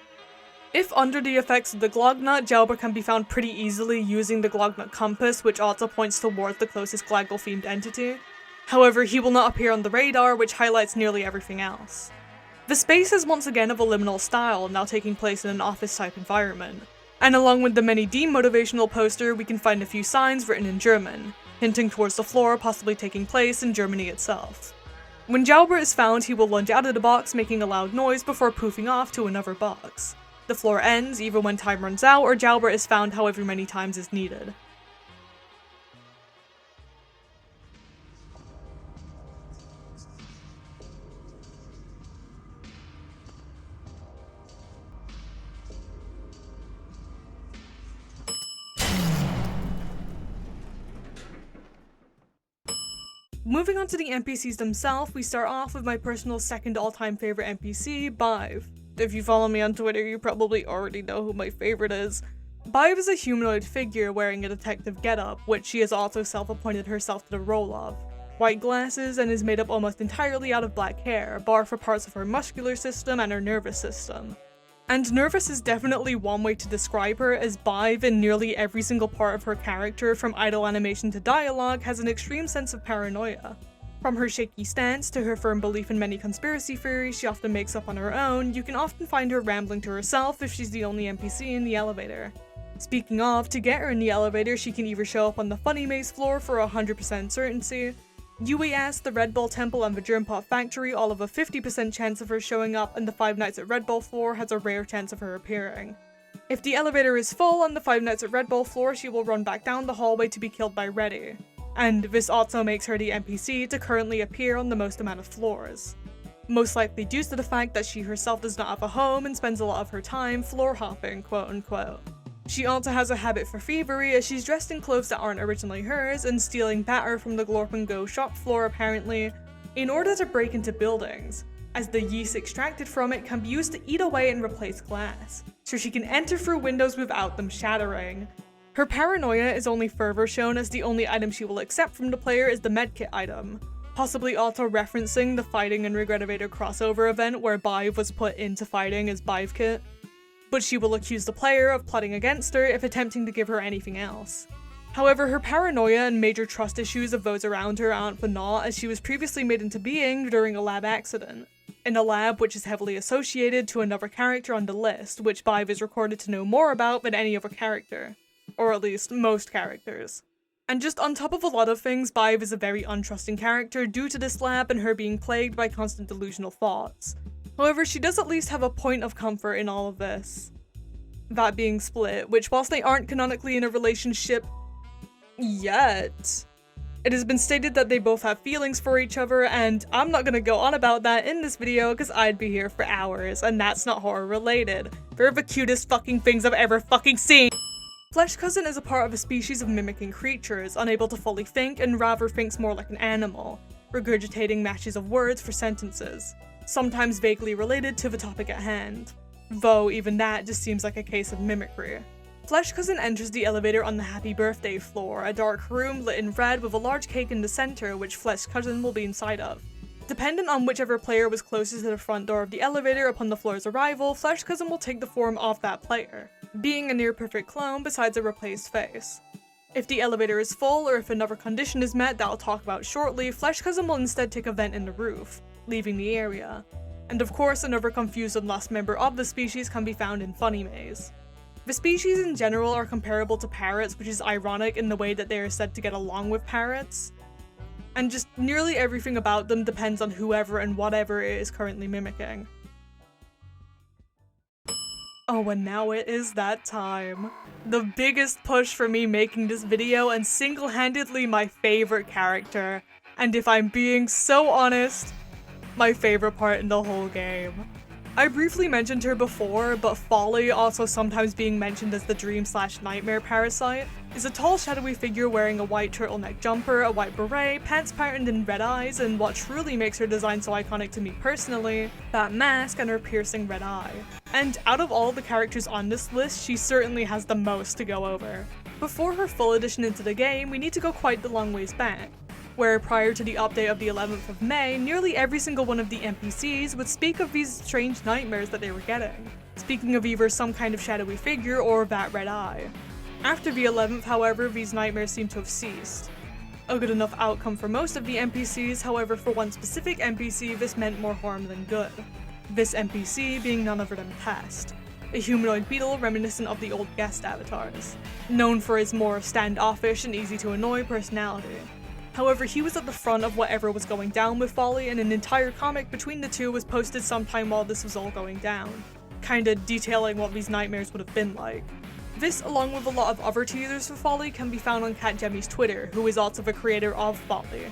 If under the effects of the Glognut, Jalba can be found pretty easily using the Glognut compass, which also points towards the closest Glaggle-themed entity. However, he will not appear on the radar, which highlights nearly everything else. The space is once again of a liminal style, now taking place in an office-type environment. And along with the many demotivational poster, we can find a few signs written in German, hinting towards the floor possibly taking place in Germany itself. When Jalba is found, he will lunge out of the box, making a loud noise before poofing off to another box. The floor ends either when time runs out or Jalba is found however many times is needed. Moving on to the NPCs themselves, we start off with my personal second all-time favorite NPC, Bive. If you follow me on Twitter, you probably already know who my favorite is. Bive is a humanoid figure wearing a detective getup, which she has also self-appointed herself to the role of. White glasses, and is made up almost entirely out of black hair, bar for parts of her muscular system and her nervous system. And nervous is definitely one way to describe her, as Bive in nearly every single part of her character, from idle animation to dialogue, has an extreme sense of paranoia. From her shaky stance to her firm belief in many conspiracy theories she often makes up on her own, you can often find her rambling to herself if she's the only NPC in the elevator. Speaking of, to get her in the elevator, she can either show up on the Funny Maze floor for 100% certainty, UES, the Red Bull Temple, and the Germ Pot Factory all have a 50% chance of her showing up, and the Five Nights at Red Bull floor has a rare chance of her appearing. If the elevator is full on the Five Nights at Red Bull floor, she will run back down the hallway to be killed by Reddy. And this also makes her the NPC to currently appear on the most amount of floors. Most likely due to the fact that she herself does not have a home and spends a lot of her time floor hopping, quote unquote. She also has a habit for thievery, as she's dressed in clothes that aren't originally hers and stealing batter from the Glorp and Go shop floor apparently, in order to break into buildings, as the yeast extracted from it can be used to eat away and replace glass, so she can enter through windows without them shattering. Her paranoia is only further shown as the only item she will accept from the player is the medkit item, possibly also referencing the Fighting and Regretevator crossover event where Bive was put into fighting as Bivekit. But she will accuse the player of plotting against her if attempting to give her anything else. However, her paranoia and major trust issues of those around her aren't for naught, as she was previously made into being during a lab accident, in a lab which is heavily associated to another character on the list, which Bive is recorded to know more about than any other character. Or at least, most characters. And just on top of a lot of things, Bive is a very untrusting character due to this lab and her being plagued by constant delusional thoughts. However, she does at least have a point of comfort in all of this. That being Split, which whilst they aren't canonically in a relationship yet, it has been stated that they both have feelings for each other, and I'm not gonna go on about that in this video because I'd be here for hours, and that's not horror related. They're the cutest fucking things I've ever fucking seen! Flesh Cousin is a part of a species of mimicking creatures, unable to fully think and rather thinks more like an animal, regurgitating matches of words for sentences, sometimes vaguely related to the topic at hand. Though even that just seems like a case of mimicry. Flesh Cousin enters the elevator on the Happy Birthday floor, a dark room lit in red with a large cake in the center which Flesh Cousin will be inside of. Dependent on whichever player was closest to the front door of the elevator upon the floor's arrival, Flesh Cousin will take the form of that player, being a near-perfect clone besides a replaced face. If the elevator is full or if another condition is met that I'll talk about shortly, Flesh Cousin will instead take a vent in the roof, leaving the area. And of course, another confused and lost member of the species can be found in Funny Maze. The species in general are comparable to parrots, which is ironic in the way that they are said to get along with parrots. And just nearly everything about them depends on whoever and whatever it is currently mimicking. Oh, and now it is that time. The biggest push for me making this video and single-handedly my favorite character. And if I'm being so honest, my favorite part in the whole game. I briefly mentioned her before, but Folly, also sometimes being mentioned as the dream/nightmare parasite, is a tall shadowy figure wearing a white turtleneck jumper, a white beret, pants patterned in red eyes, and what truly makes her design so iconic to me personally, that mask and her piercing red eye. And out of all the characters on this list, she certainly has the most to go over. Before her full addition into the game, we need to go quite the long ways back, where prior to the update of the 11th of May, nearly every single one of the NPCs would speak of these strange nightmares that they were getting, speaking of either some kind of shadowy figure or that red eye. After the 11th, however, these nightmares seem to have ceased. A good enough outcome for most of the NPCs, however for one specific NPC this meant more harm than good. This NPC being none other than Pest, a humanoid beetle reminiscent of the old guest avatars, known for his more standoffish and easy to annoy personality. However, he was at the front of whatever was going down with Folly, and an entire comic between the two was posted sometime while this was all going down, kinda detailing what these nightmares would have been like. This, along with a lot of other teasers for Folly, can be found on CatJemmy's Twitter, who is also the creator of Folly.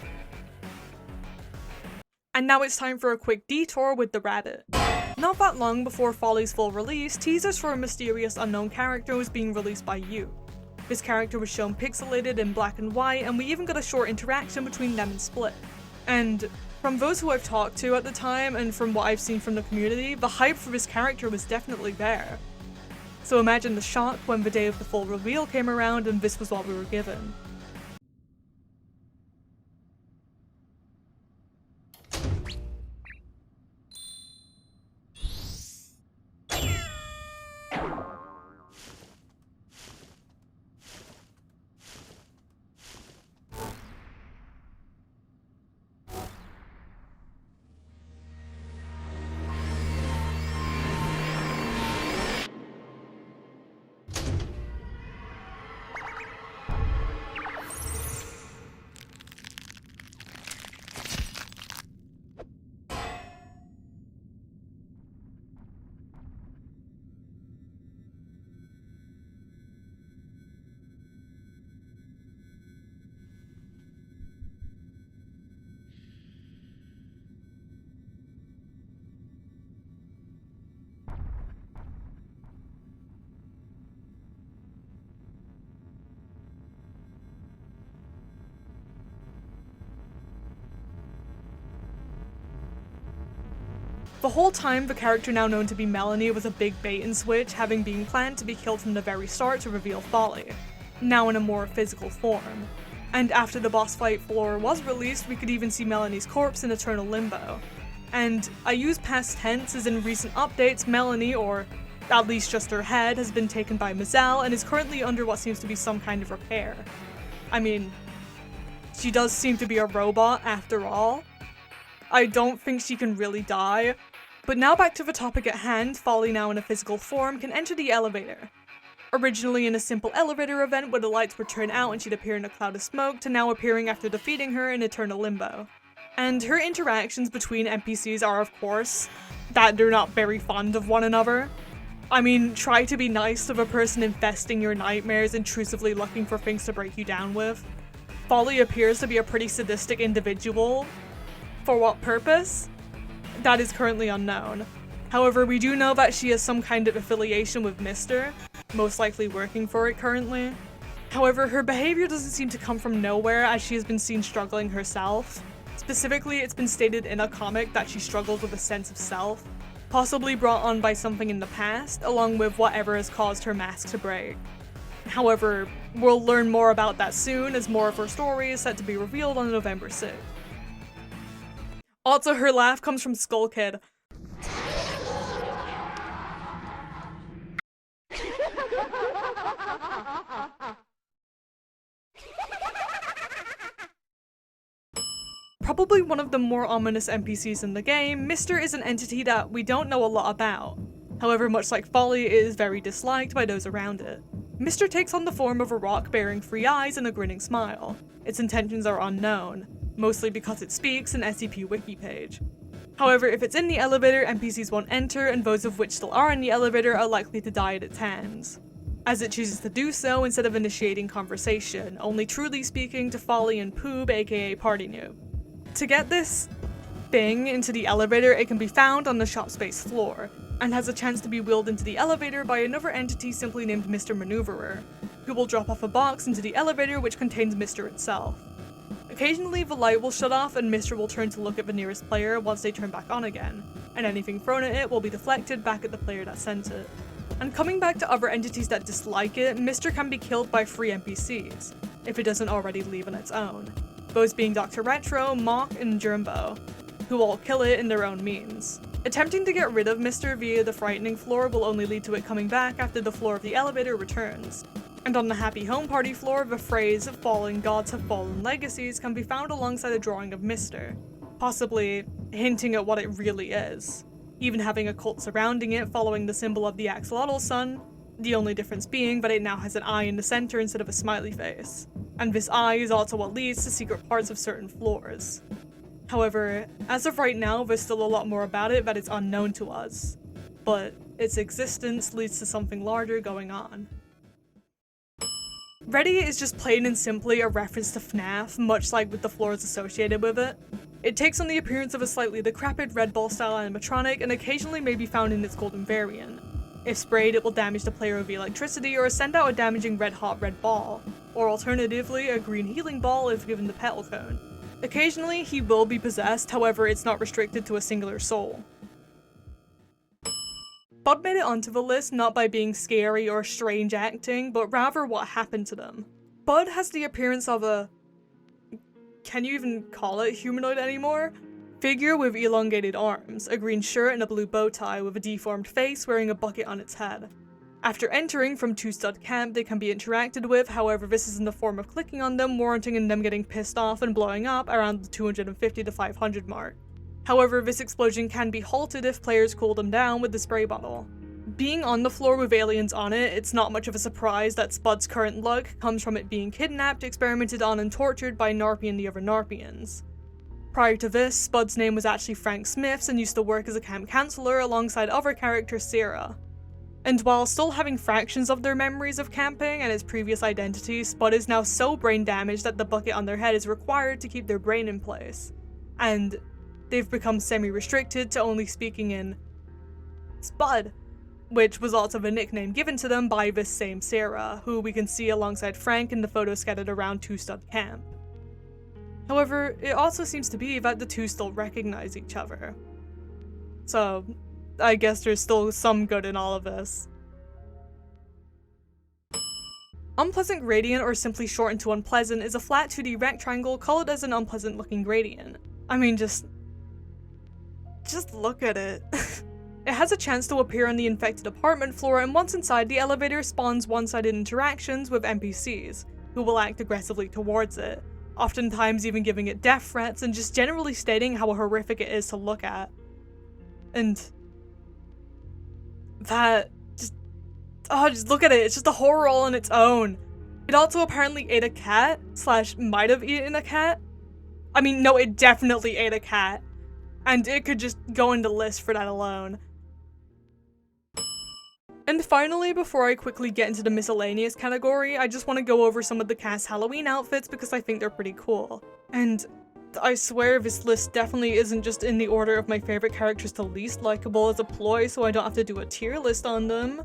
And now it's time for a quick detour with the rabbit. Not that long before Folly's full release, teasers for a mysterious unknown character was being released by You. This character was shown pixelated in black and white, and we even got a short interaction between them and Split. And from those who I've talked to at the time, and from what I've seen from the community, the hype for this character was definitely there. So imagine the shock when the day of the full reveal came around and this was what we were given. The whole time, the character now known to be Melanie was a big bait and switch, having been planned to be killed from the very start to reveal Folly, now in a more physical form. And after the boss fight floor was released, we could even see Melanie's corpse in eternal limbo. And I use past tense as in recent updates, Melanie, or at least just her head, has been taken by Mazel and is currently under what seems to be some kind of repair. I mean, she does seem to be a robot after all. I don't think she can really die. But now back to the topic at hand, Folly, now in a physical form, can enter the elevator. Originally in a simple elevator event where the lights would turn out and she'd appear in a cloud of smoke, to now appearing after defeating her in eternal limbo. And her interactions between NPCs are, of course, that they're not very fond of one another. I mean, try to be nice to the person infesting your nightmares, intrusively looking for things to break you down with. Folly appears to be a pretty sadistic individual. For what purpose? That is currently unknown. However, we do know that she has some kind of affiliation with Mr., most likely working for it currently. However, her behavior doesn't seem to come from nowhere, as she has been seen struggling herself. Specifically, it's been stated in a comic that she struggles with a sense of self, possibly brought on by something in the past, along with whatever has caused her mask to break. However, we'll learn more about that soon, as more of her story is set to be revealed on November 6th. Also, her laugh comes from Skull Kid. Probably one of the more ominous NPCs in the game, Mr. is an entity that we don't know a lot about. However, much like Folly, it is very disliked by those around it. Mr. takes on the form of a rock bearing 3 eyes and a grinning smile. Its intentions are unknown, mostly because it speaks an SCP wiki page. However, if it's in the elevator, NPCs won't enter, and those of which still are in the elevator are likely to die at its hands, as it chooses to do so instead of initiating conversation, only truly speaking to Folly and Poob, aka Party Noob. To get this thing into the elevator, it can be found on the shop space floor, and has a chance to be wheeled into the elevator by another entity simply named Mr. Maneuverer, who will drop off a box into the elevator which contains Mr. itself. Occasionally, the light will shut off and Mr. will turn to look at the nearest player once they turn back on again, and anything thrown at it will be deflected back at the player that sent it. And coming back to other entities that dislike it, Mr. can be killed by 3 NPCs, if it doesn't already leave on its own, those being Dr. Retro, Mock, and Jumbo, who all kill it in their own means. Attempting to get rid of Mr. via the frightening floor will only lead to it coming back after the floor of the elevator returns. And on the Happy Home Party floor, the phrase "Fallen gods have fallen legacies" can be found alongside a drawing of Mr., possibly hinting at what it really is, even having a cult surrounding it following the symbol of the axolotl sun, the only difference being that it now has an eye in the center instead of a smiley face. And this eye is also what leads to secret parts of certain floors. However, as of right now, there's still a lot more about it that is unknown to us, but its existence leads to something larger going on. Ready is just plain and simply a reference to FNAF, much like with the floors associated with it. It takes on the appearance of a slightly decrepit Red Ball style animatronic and occasionally may be found in its golden variant. If sprayed, it will damage the player with electricity or send out a damaging red-hot red ball, or alternatively a green healing ball if given the petal cone. Occasionally, he will be possessed, however it's not restricted to a singular soul. Bud made it onto the list not by being scary or strange acting, but rather what happened to them. Bud has the appearance of a... can you even call it humanoid anymore? Figure with elongated arms, a green shirt and a blue bow tie with a deformed face wearing a bucket on its head. After entering from 2-stud camp, they can be interacted with, however this is in the form of clicking on them, warranting in them getting pissed off and blowing up around the 250 to 500 mark. However, this explosion can be halted if players cool them down with the spray bottle. Being on the floor with aliens on it, it's not much of a surprise that Spud's current luck comes from it being kidnapped, experimented on, and tortured by Narpi and the other Narpians. Prior to this, Spud's name was actually Frank Smith's and used to work as a camp counselor alongside other character Sarah. And while still having fractions of their memories of camping and his previous identity, Spud is now so brain damaged that the bucket on their head is required to keep their brain in place. And they've become semi-restricted to only speaking in Spud, which was also the nickname given to them by this same Sarah, who we can see alongside Frank in the photo scattered around 2-stud camp. However, it also seems to be that the two still recognize each other. So, I guess there's still some good in all of this. Unpleasant gradient, or simply shortened to unpleasant, is a flat 2D rectangle colored as an unpleasant looking gradient. I mean, just look at it. It has a chance to appear on the infected apartment floor, and once inside, the elevator spawns one-sided interactions with NPCs, who will act aggressively towards it, oftentimes even giving it death threats and just generally stating how horrific it is to look at. And that just look at it, it's just a horror all on its own. It also apparently ate a cat, / might have eaten a cat. I mean, no, it definitely ate a cat. And it could just go in the list for that alone. And finally, before I quickly get into the miscellaneous category, I just want to go over some of the cast Halloween outfits because I think they're pretty cool. And I swear this list definitely isn't just in the order of my favorite characters to least likable as a ploy so I don't have to do a tier list on them.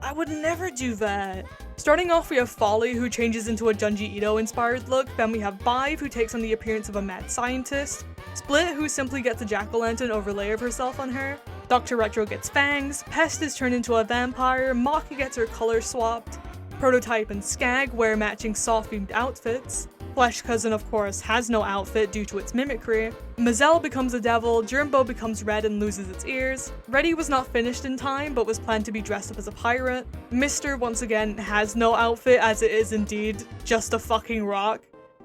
I would never do that. Starting off, we have Folly, who changes into a Junji Ito inspired look, then we have Bive, who takes on the appearance of a mad scientist, Split, who simply gets a jack-o'-lantern overlay of herself on her, Dr. Retro gets fangs, Pest is turned into a vampire, Maki gets her color swapped, Prototype and Skag wear matching saw-themed outfits, Flesh Cousin of course has no outfit due to its mimicry, Mazel becomes a devil, Jumbo becomes red and loses its ears, Reddy was not finished in time but was planned to be dressed up as a pirate, Mr. once again has no outfit as it is indeed just a fucking rock,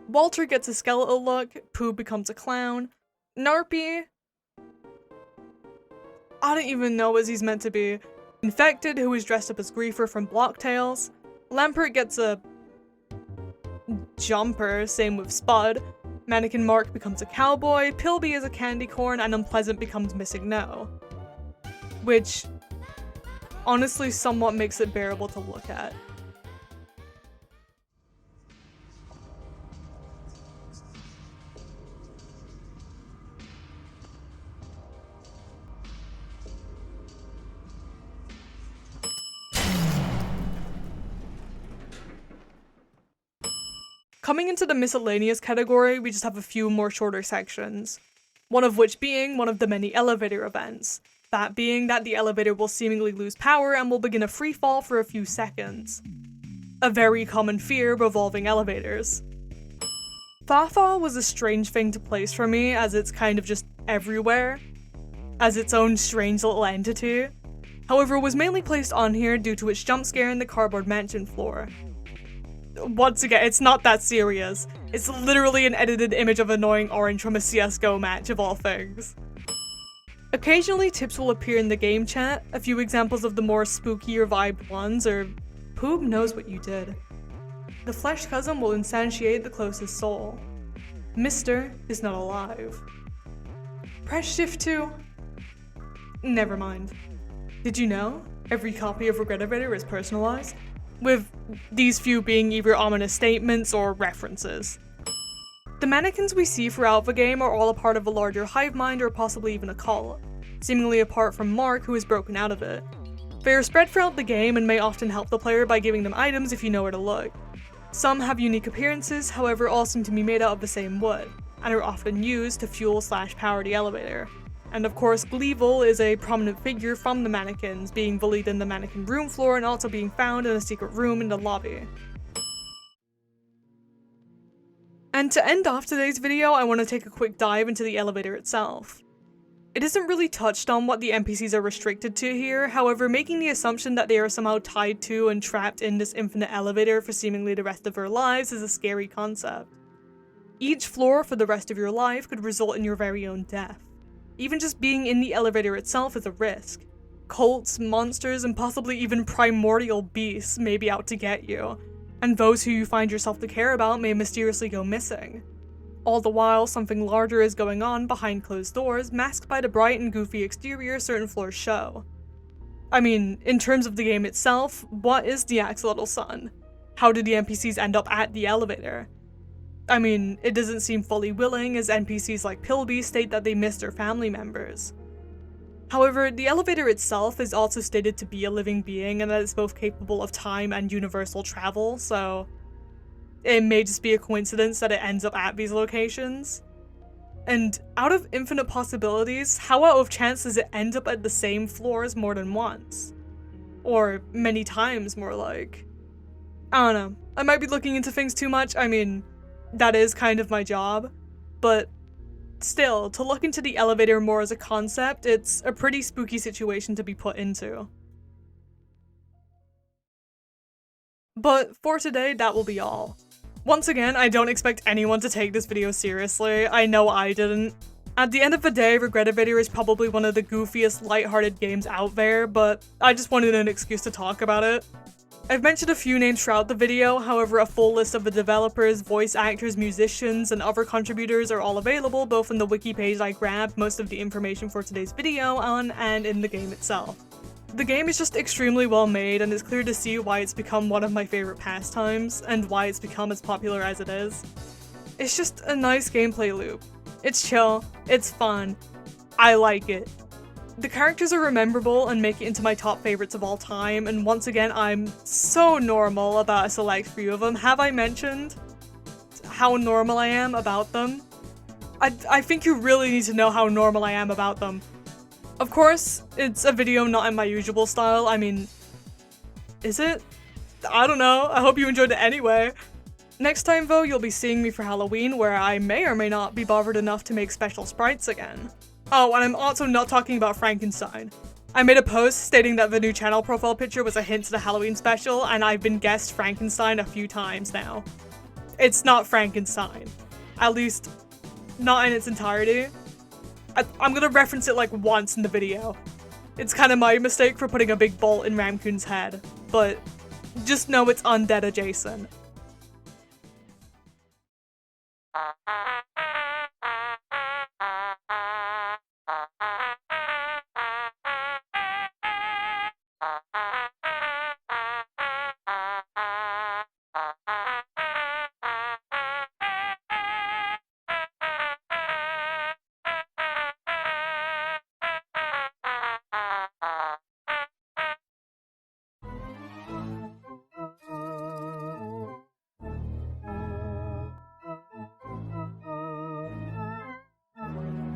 Walter gets a skeletal look, Pooh becomes a clown, Narpi, I don't even know what he's meant to be, Infected, who is dressed up as Griefer from Block Tales, Lampert gets a jumper, same with Spud, Mannequin Mark becomes a cowboy, Pilby is a candy corn, and Unpleasant becomes Missing No. Which, honestly, somewhat makes it bearable to look at. Coming into the miscellaneous category, we just have a few more shorter sections. One of which being one of the many elevator events. That being that the elevator will seemingly lose power and will begin a free fall for a few seconds. A very common fear revolving elevators. Fafa was a strange thing to place for me, as it's kind of just everywhere, as its own strange little entity. However, it was mainly placed on here due to its jump scare in the cardboard mansion floor. Once again, it's not that serious. It's literally an edited image of annoying orange from a CSGO match of all things. Occasionally tips will appear in the game chat, a few examples of the more spookier vibed ones are Poob knows what you did. The flesh cousin will instantiate the closest soul. Mister is not alive. Press shift 2. Never mind. Did you know? Every copy of Regretevator is personalized, with these few being either ominous statements or references. The mannequins we see throughout the game are all a part of a larger hive mind or possibly even a cult, seemingly apart from Mark, who is broken out of it. They are spread throughout the game and may often help the player by giving them items if you know where to look. Some have unique appearances, however all seem to be made out of the same wood, and are often used to fuel/power the elevator. And of course, Gleevil is a prominent figure from the mannequins, being bullied in the mannequin room floor and also being found in a secret room in the lobby. And to end off today's video, I want to take a quick dive into the elevator itself. It isn't really touched on what the NPCs are restricted to here, however making the assumption that they are somehow tied to and trapped in this infinite elevator for seemingly the rest of their lives is a scary concept. Each floor for the rest of your life could result in your very own death. Even just being in the elevator itself is a risk. Cults, monsters, and possibly even primordial beasts may be out to get you, and those who you find yourself to care about may mysteriously go missing. All the while, something larger is going on behind closed doors, masked by the bright and goofy exterior certain floors show. I mean, in terms of the game itself, what is the Axolotl Sun? How did the NPCs end up at the elevator? I mean, it doesn't seem fully willing, as NPCs like Pilby state that they miss their family members. However, the elevator itself is also stated to be a living being and that it's both capable of time and universal travel, so it may just be a coincidence that it ends up at these locations. And out of infinite possibilities, how out of chance does it end up at the same floors more than once? Or many times, more like. I don't know. I might be looking into things too much. I mean, that is kind of my job. But still, to look into the elevator more as a concept, it's a pretty spooky situation to be put into. But for today, that will be all. Once again, I don't expect anyone to take this video seriously. I know I didn't. At the end of the day, Regretevator is probably one of the goofiest, lighthearted games out there, but I just wanted an excuse to talk about it. I've mentioned a few names throughout the video, however a full list of the developers, voice actors, musicians, and other contributors are all available both in the wiki page I grabbed most of the information for today's video on and in the game itself. The game is just extremely well made, and it's clear to see why it's become one of my favorite pastimes, and why it's become as popular as it is. It's just a nice gameplay loop. It's chill, it's fun, I like it. The characters are memorable and make it into my top favorites of all time, and once again I'm so normal about a select few of them. Have I mentioned how normal I am about them? I think you really need to know how normal I am about them. Of course, it's a video not in my usual style. I mean, is it? I don't know. I hope you enjoyed it anyway. Next time though, you'll be seeing me for Halloween, where I may or may not be bothered enough to make special sprites again. Oh, and I'm also not talking about Frankenstein. I made a post stating that the new channel profile picture was a hint to the Halloween special, and I've been guessed Frankenstein a few times now. It's not Frankenstein. At least, not in its entirety. I'm gonna reference it like once in the video. It's kind of my mistake for putting a big bolt in Ramcoon's head, but just know it's undead adjacent.